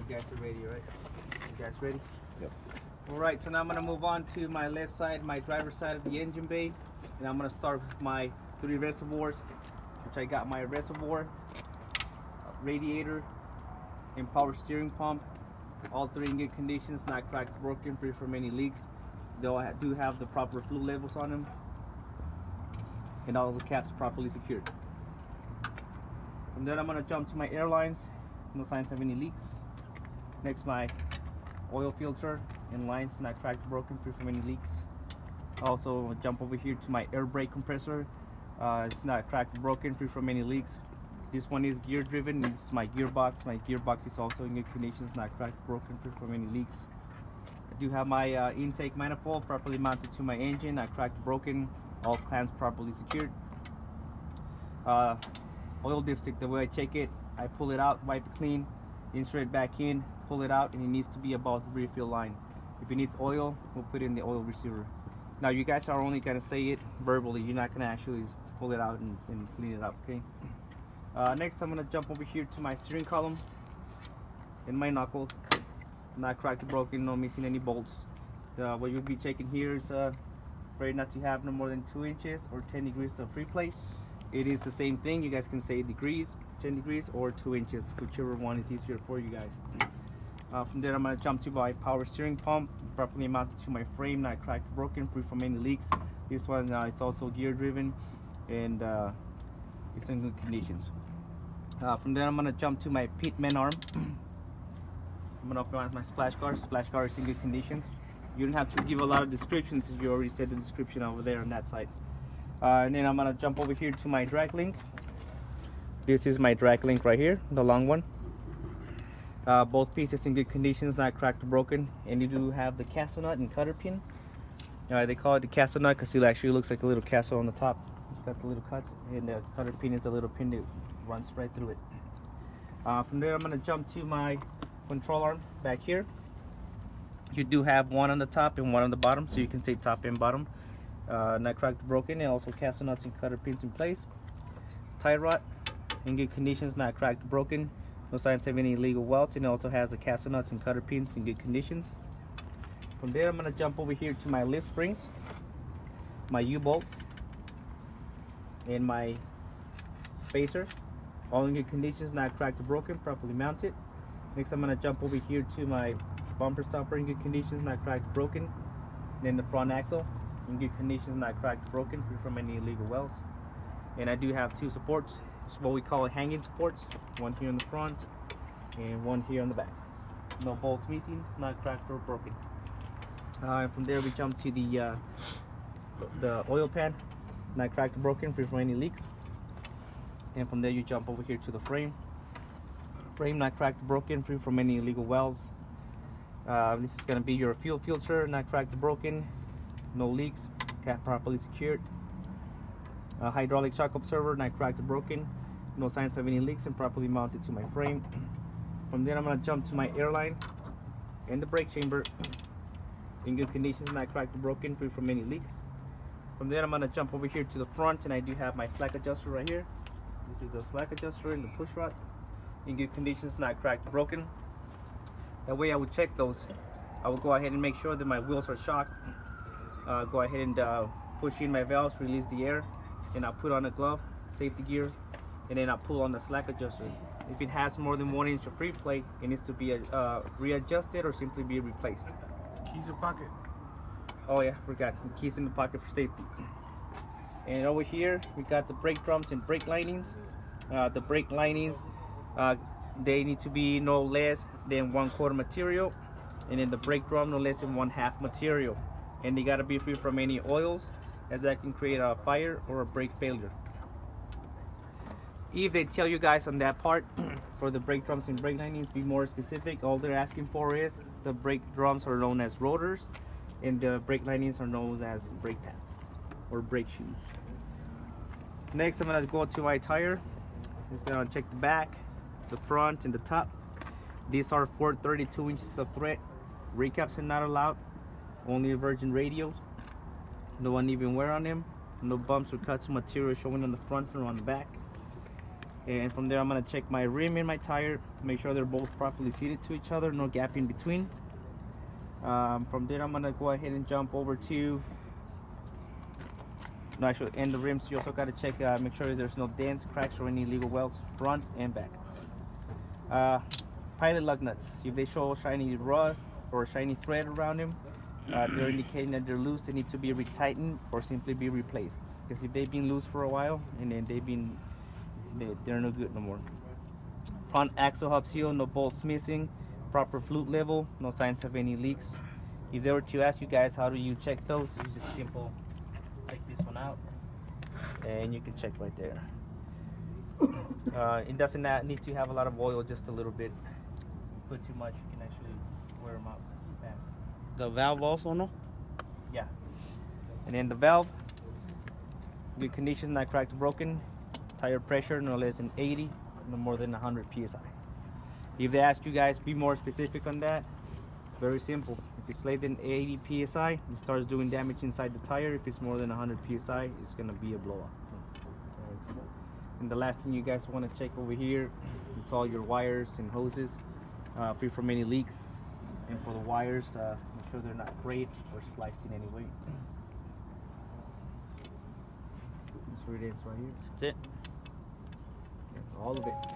You guys are ready, right? You guys ready? Yep. Alright, so now I'm going to move on to my left side, my driver's side of the engine bay. And I'm going to start with my 3 reservoirs, which I got my reservoir, radiator, and power steering pump. All 3 in good conditions, not cracked, broken, free from any leaks. They all do have the proper fluid levels on them. And all the caps properly secured. From there I'm going to jump to my airlines. No signs of any leaks. Next, my oil filter and lines, not cracked, broken, free from any leaks. Also jump over here to my air brake compressor. It's not cracked, broken, free from any leaks. This one is gear driven. This is my gearbox. My gearbox is also in good conditions, not cracked, broken, free from any leaks. I do have my intake manifold properly mounted to my engine, not cracked, broken, all clamps properly secured. Oil dipstick, the way I check it, I pull it out, wipe it clean, insert it back in, pull it out, and it needs to be above the refill line. If it needs oil, we'll put it in the oil receiver. Now you guys are only going to say it verbally, you're not going to actually pull it out and clean it up, okay? Next I'm going to jump over here to my steering column and my knuckles, not cracked or broken, no missing any bolts. What you'll be checking here is for it not to have no more than 2 inches or 10 degrees of free play. It is the same thing, you guys can say degrees, 10 degrees, or 2 inches, whichever one is easier for you guys. From there I'm going to jump to my power steering pump, properly mounted to my frame, not cracked, broken, free from any leaks. This one it's also gear driven and it's in good conditions. From there I'm going to jump to my pitman arm. I'm going to open my splash guard. Splash guard is in good conditions. You don't have to give a lot of descriptions since you already said the description over there on that side. And then I'm going to jump over here to my drag link. This is my drag link right here, the long one. Both pieces in good conditions, not cracked or broken. And you do have the castle nut and cutter pin. They call it the castle nut because it actually looks like a little castle on the top. It's got the little cuts, and the cutter pin is the little pin that runs right through it. From there I'm going to jump to my control arm back here. You do have one on the top and one on the bottom, so you can say top and bottom. Not cracked or broken, and also castle nuts and cutter pins in place. Tie rod in good conditions, not cracked or broken. No signs of any illegal welds, and it also has the castle nuts and cutter pins in good conditions. From there I'm going to jump over here to my lift springs, my U-bolts, and my spacer, all in good conditions, not cracked or broken, properly mounted. Next I'm going to jump over here to my bumper stopper in good conditions, not cracked or broken. Then the front axle in good conditions, not cracked or broken, free from any illegal welds. And I do have 2 supports. It's what we call hanging supports, one here in the front and one here on the back. No bolts missing, not cracked or broken. From there we jump to the oil pan, not cracked or broken, free from any leaks. And from there you jump over here to the frame. Frame not cracked or broken, free from any illegal welds. This is going to be your fuel filter, not cracked or broken, no leaks, cap properly secured. Hydraulic shock absorber, not cracked or broken, no signs of any leaks, and properly mounted to my frame. From there I'm going to jump to my airline and the brake chamber in good conditions, not cracked or broken, free from any leaks. From there I'm going to jump over here to the front, and I do have my slack adjuster right here. This is the slack adjuster and the push rod in good conditions, not cracked or broken. That way I would check those. I will go ahead and make sure that my wheels are shocked. Go ahead and push in my valves, release the air, and I'll put on a glove, safety gear, and then I'll pull on the slack adjuster. If it has more than 1 inch of free play, it needs to be readjusted or simply be replaced. Keys in pocket. Oh yeah, forgot. Keys in the pocket for safety. And over here we got the brake drums and brake linings. The brake linings, they need to be no less than 1/4 material, and then the brake drum no less than 1/2 material. And they gotta be free from any oils, as that can create a fire or a brake failure. If they tell you guys on that part for the brake drums and brake linings, be more specific. All they're asking for is the brake drums are known as rotors, and the brake linings are known as brake pads or brake shoes. Next I'm gonna go to my tire. Just gonna check the back, the front, and the top. These are for 32 inches of thread. Recaps are not allowed, only virgin radials. No uneven wear on them, no bumps or cuts of material showing on the front or on the back. And from there I'm gonna check my rim and my tire, make sure they're both properly seated to each other, no gap in between. From there I'm gonna go ahead and jump over to, no, actually, and the rims you also gotta check, make sure there's no dents, cracks, or any illegal welds, front and back. Pilot lug nuts, if they show shiny rust or shiny thread around them, they're indicating that they're loose. They need to be retightened or simply be replaced. Because if they've been loose for a while and then they're no good no more. Front axle hub seal, no bolts missing, proper fluid level, no signs of any leaks. If they were to ask you guys how do you check those, you just simple take this one out and you can check right there. It doesn't need to have a lot of oil, just a little bit. Put too much, you can actually wear them out fast. The valve also, no? Yeah. And then the valve, good condition, not cracked or broken. Tire pressure no less than 80, no more than 100 psi. If they ask you guys, be more specific on that. It's very simple. If it's less than 80 psi, it starts doing damage inside the tire. If it's more than 100 psi, it's gonna be a blowout. And the last thing you guys want to check over here is all your wires and hoses, free from any leaks. And for the wires, make sure they're not frayed or spliced in any way. That's what it is right here. That's it. That's all of it.